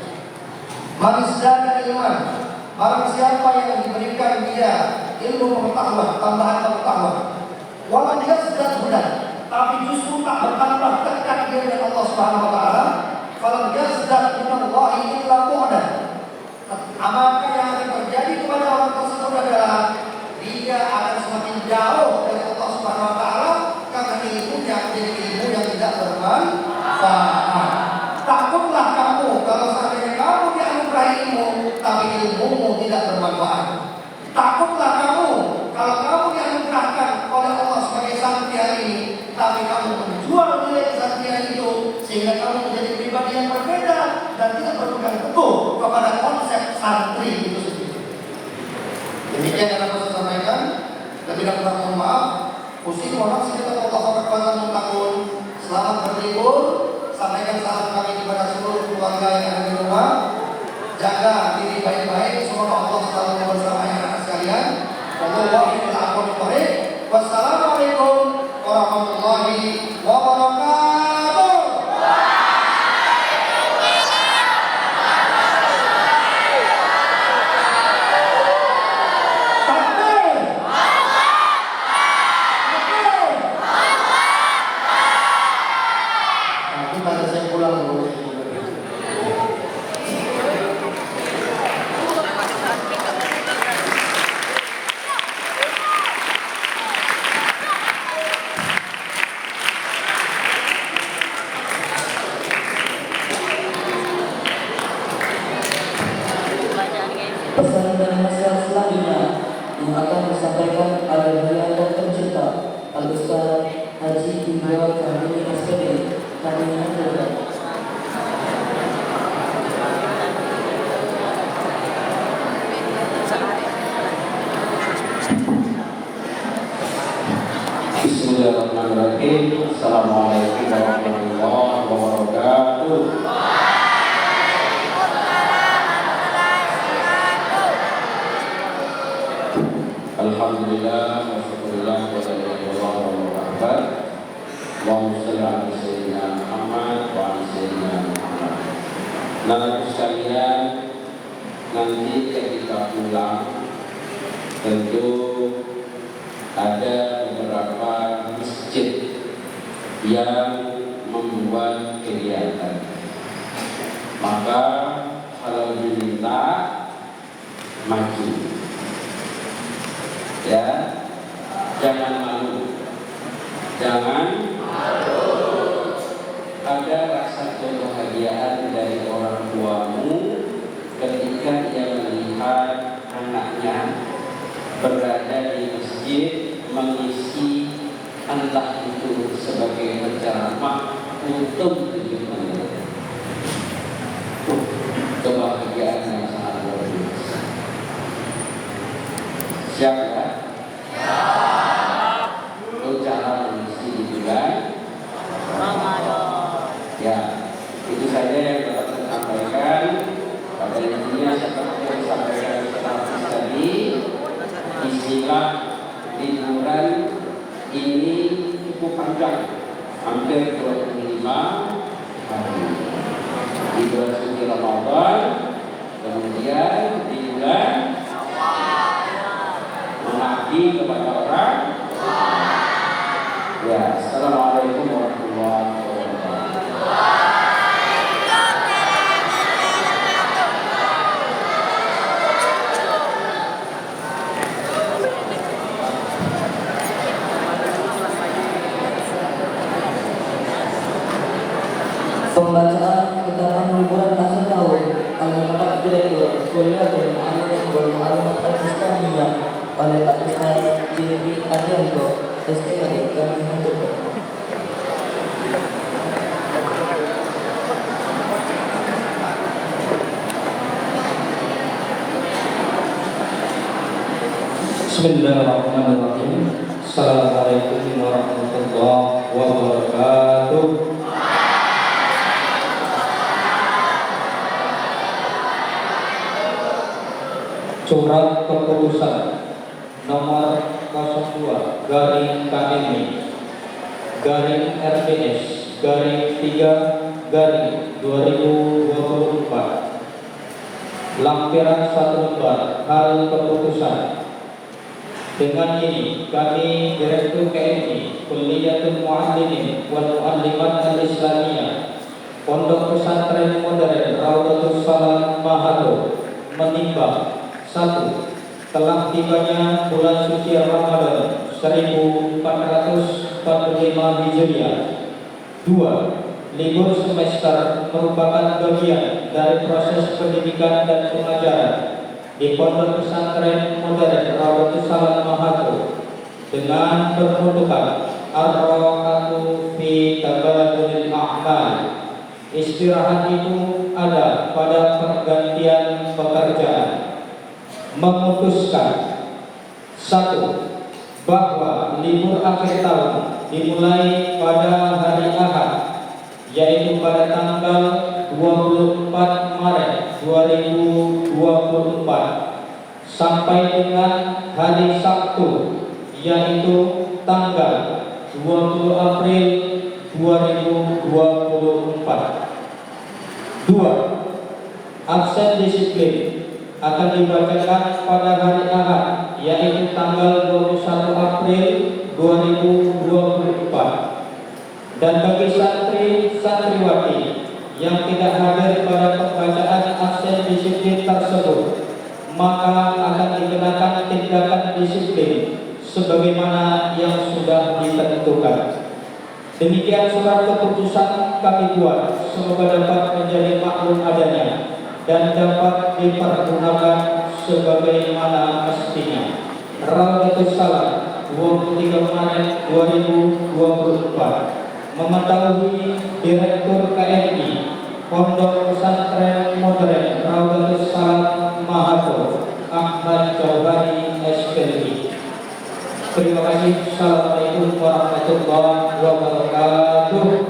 Manis dan ilman, barang siapa yang diberikan dia ilmu pengetahuan, tambahan pengetahuan, walau dia sedang hudan, tapi justru tak bertambah dekat dia dengan Allah Subhanahu Wa Taala, kalau dia sedang minallahi illa hudan, maka yang akan terjadi kepada orang tersebut adalah dia akan semakin jauh dari Allah Subhanahu Wa Taala karena ilmu yang menjadi ilmu yang tidak bermanfaat. Takutlah kamu kalau seandainya kamu dianugerahi ilmu, tapi ilmumu tidak bermanfaat. Takutlah kamu kalau kamu dianugerahkan oleh Allah sebagai santri hari ini, tapi kamu menjual nilai kesantrian itu sehingga kamu menjadi pribadi yang berbeda dan tidak berpegang teguh kepada konsep santri itu sendiri. Demikian yang dapat saya sampaikan. Dan tidak kurang mohon maaf. Usi mohon sekitar Allah takun. Selamat berlibur. Sampaikan salam kami kepada seluruh keluarga yang ada di rumah. Jaga diri baik-baik. Semoga Allah selalu bersama anak sekalian. Wassalamualaikum warahmatullahi wabarakatuh. Nanti pada saya pulang dulu. Pesan dan nasihat selanjutnya yang akan disampaikan oleh beliau tercinta Al-Ustaz Haji Ibrahim Kamil SPD. Kami mengucapkan Bismillahirrahmanirrahim. Assalamualaikum warahmatullahi wabarakatuh. Alhamdulillah wa syukurillah wa sallallahu wa barakatuh. Allahumma shalli ala sayyidina Muhammad wa ala sayyidina Muhammad. Nah, sekalian, nanti ketika pulang tentu ada beberapa masjid yang membuat kegiatan. Maka kalau diminta maju, ya, jangan malu, jangan ada rasa kebahagiaan dari orang tuamu ketika ia melihat anaknya berada di masjid mengisi entah itu sebagai penceramah untuk tujuan kebahagiaan yang sangat luar biasa. Siap ya? Untuk cara mengisi di bulan ya, itu saja yang dapat saya sampaikan. Pada intinya seperti yang disampaikan setelah tadi, istilah liburan ini cukup panjang, hampir 25 hari. Di bulan suci Ramadan, kemudian di bulan mengabdi kepada orang. Ya, assalamualaikum warahmatullahi wabarakatuh. Pembacaan kitab liburan akhir tahun oleh Bapak Direktur Kuliah dan Maklumat Islamiyah oleh Pak Ustaz Jiri Adianto SPKD kami mendukung. Bismillahirrahmanirrahim. Assalamualaikum warahmatullahi wabarakatuh. Surat keputusan nomor 02 garing KMI garing RDS garing 3 garing 2024 lampiran 1 lembar hal keputusan. Dengan ini kami Direktur KMI Kulliyatul Muallimin wal Muallimat Al-Islamiyah Pondok Pesantren Modern Raudatul Salam Mahado menimbang: 1. Telah tibanya bulan suci Ramadan 1445 Hijriah. 2. Libur semester merupakan bagian dari proses pendidikan dan pengajaran di Pondok Pesantren Modern Raudatul Salam Mahado dengan bermutukan ar-rahatu fi tabadulil a'mal. Istirahat itu ada pada pergantian pekerjaan. Memutuskan: 1. Bahwa libur akhir tahun dimulai pada hari Ahad, yaitu pada tanggal 24 Maret 2024 sampai dengan hari Sabtu, yaitu tanggal 20 April 2024. 2. Absen disiplin akan dibacakan pada hari Ahad, yaitu tanggal 21 April 2024. Dan bagi santri-santriwati yang tidak hadir pada pembacaan absen disiplin tersebut, maka akan dikenakan tindakan disiplin sebagaimana yang sudah ditentukan. Demikian surat keputusan kami buat, semoga dapat menjadi maklum adanya dan dapat dipergunakan sebagaimana mestinya. Raudatul Salam 23 Maret 2024. Mengetahui Direktur KMI Pondok Pesantren Modern Raudatul Salam Mahado Ahmad Jauhari SPLI. Terima kasih. Assalamualaikum warahmatullahi wabarakatuh.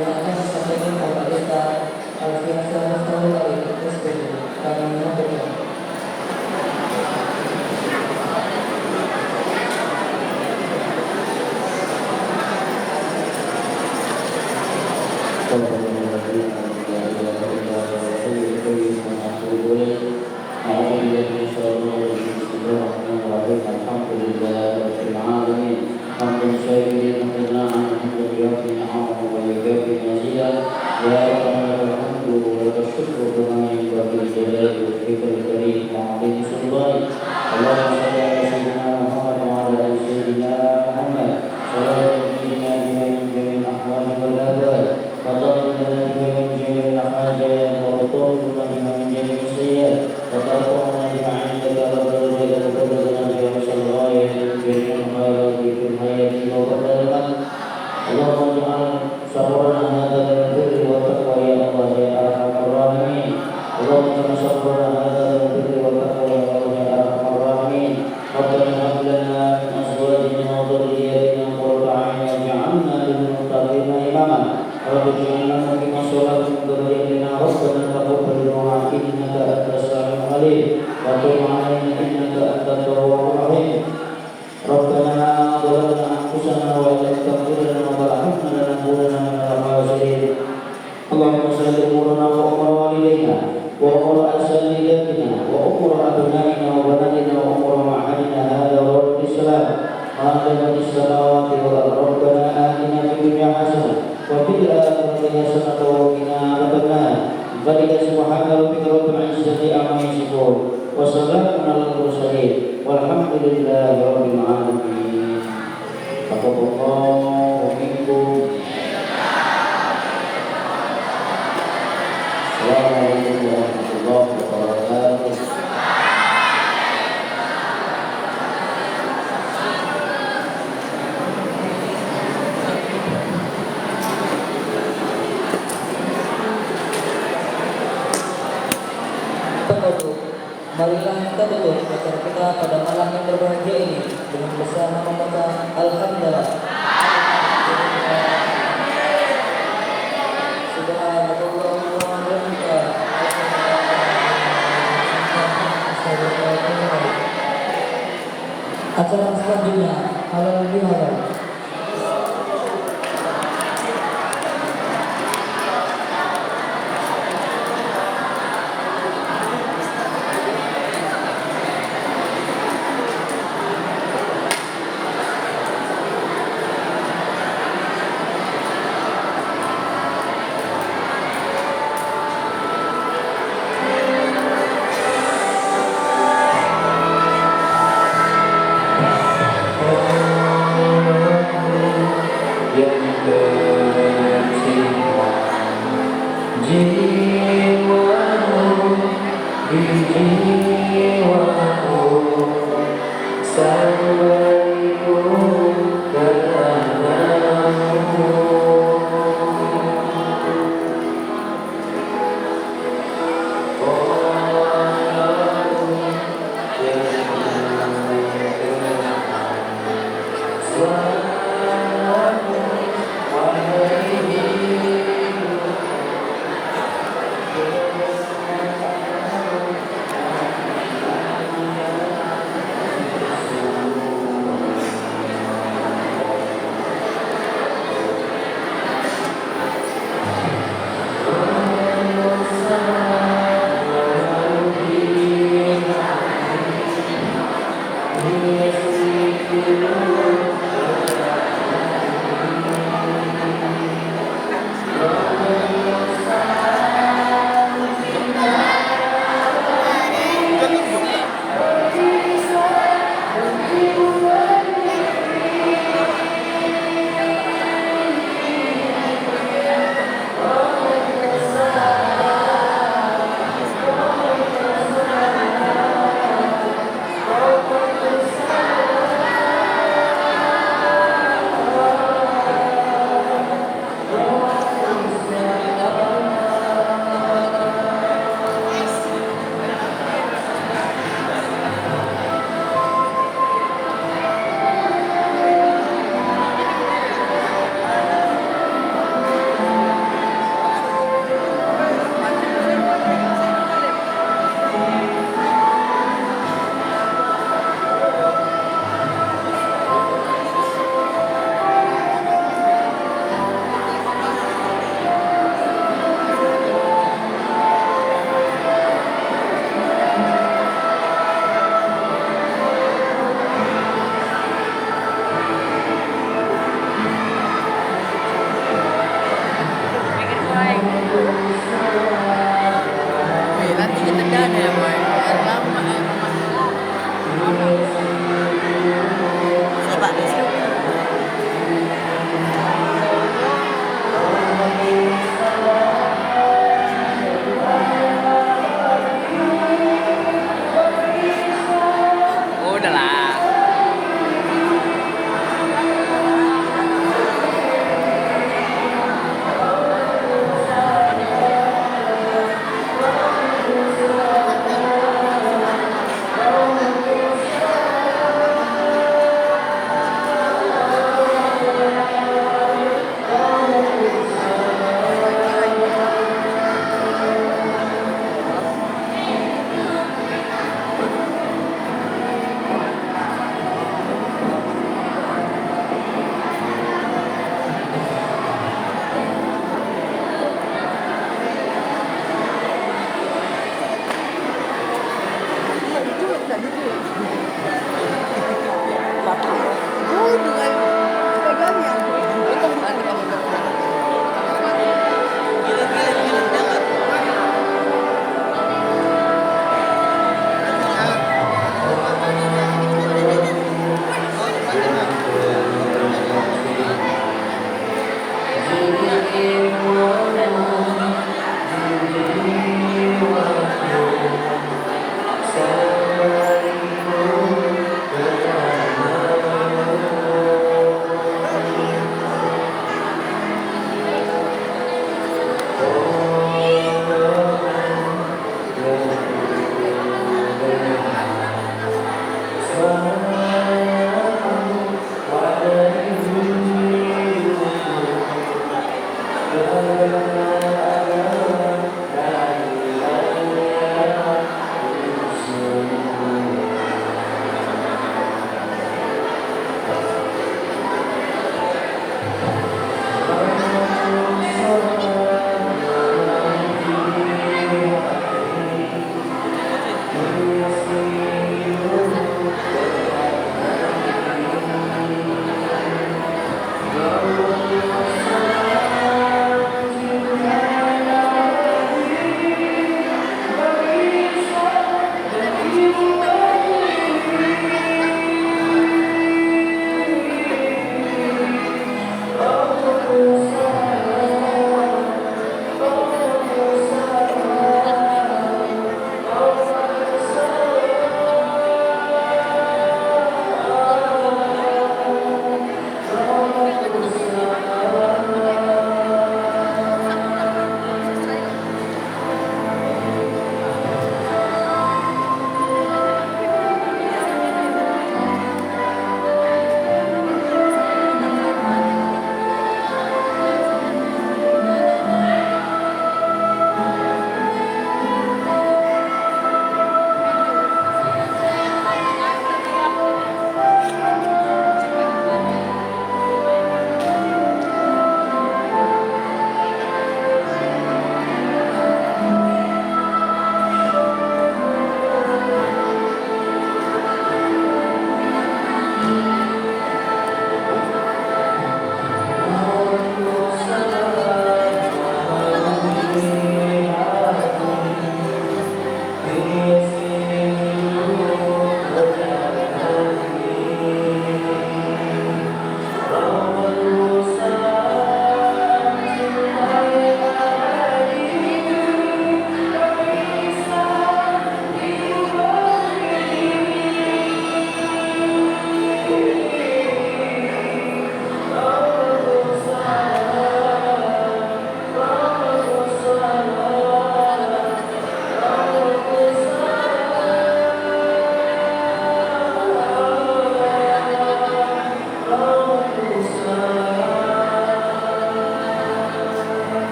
Yang akan disampaikan oleh Pak Ustaz Alfian Salih SPKD kami mendukung. Marilah kita tutup acara kita pada malam yang berbahagia ini dengan bersama membaca Alhamdulillah. Acara selanjutnya halal bihalal.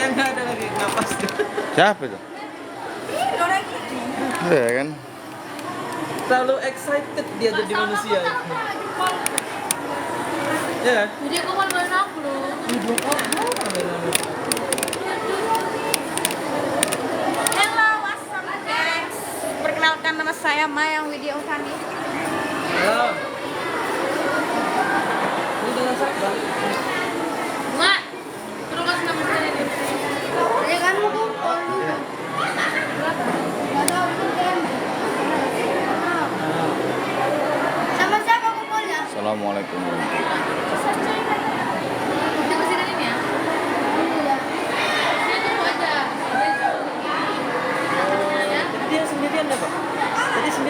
nggak ada lagi napas. Siapa itu? Iya kan? Terlalu excited dia jadi manusia. Ya. Video call banyak loh. Hello, what's up guys? Perkenalkan nama saya Maya Widya Utami.